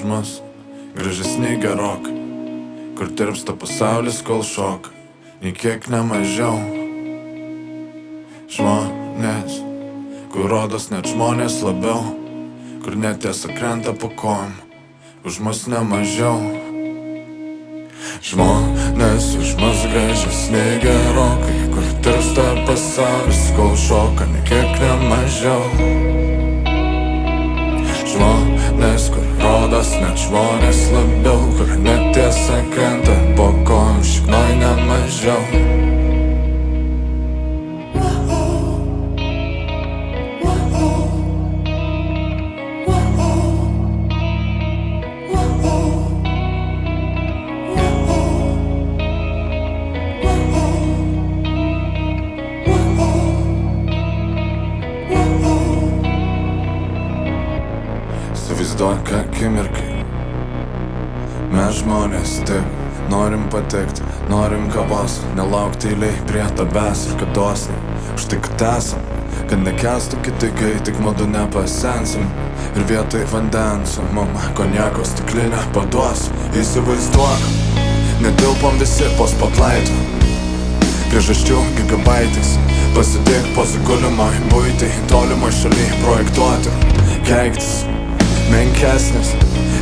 mus, gražesni gerokai, kur tirpsta pasaulis, kol šoka, nei kiek nemažiau. Žmonės, kur rodos net žmonės labiau, kur netiesa krenta po kojom, už mus nemažiau. Žmonės už mus gražesni gerokai, kur tirpsta pasaulis, kol šoka, nei kiek nemažiau. Žmonės, kur rodos net žmonės labiau, kur netiesa krenta po kojom, šiknoj nemažiau. Įsivaizduok akimirkai, mes žmonės taip norim patekti, norim kavos, nelaukti eilėj prie tavęs ir kad dosniai, už tai kad esam, kad nekęstų kiti, kai tik mudu nepasensim. Ir vietoj vandens mum konjako stiklinę paduos. Įsivaizduok, netilpom visi po spotlightu, priežasčių gigabaitais, pasidėk po sigulimoj buitį, tolimoj šaly projektuoti, keiktis menkesnis,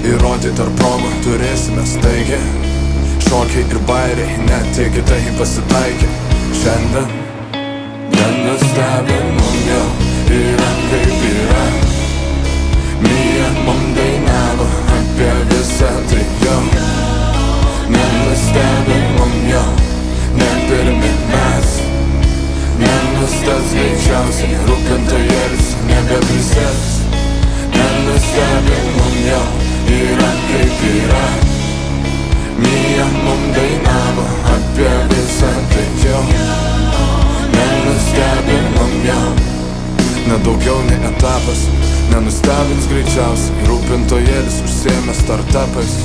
įrodyt ar progų turėsime staigi. Šokiai ir bairiai, net tie kitai pasitaikė. Šiandien nenustebin mum jau yra kaip yra. Mija mum dainavo apie visą tai jau. Nenustebin mum jau, ne pirmi mes. Nenustebs greičiausiai, rūpintojėlis nebeprisės. Nenustebin mum jau yra kaip yra. Mija mum dainavo apie visą tai jau. Nenustebin mum jau, nedaugiau nei etapas. Nenustebins greičiausiai, rūpintojėlis užsiėmė startupais.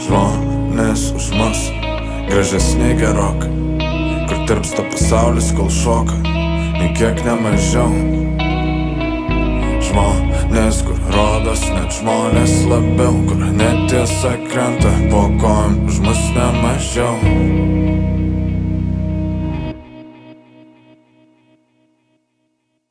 Žmonės už mus gražesni gerokai, kur tirpsta pasaulis, kol šoka, nei kiek nemažiau. Žmonės, kur rodos net žmonės labiau, kur netiesa krenta po kojom, už mus nemažiau.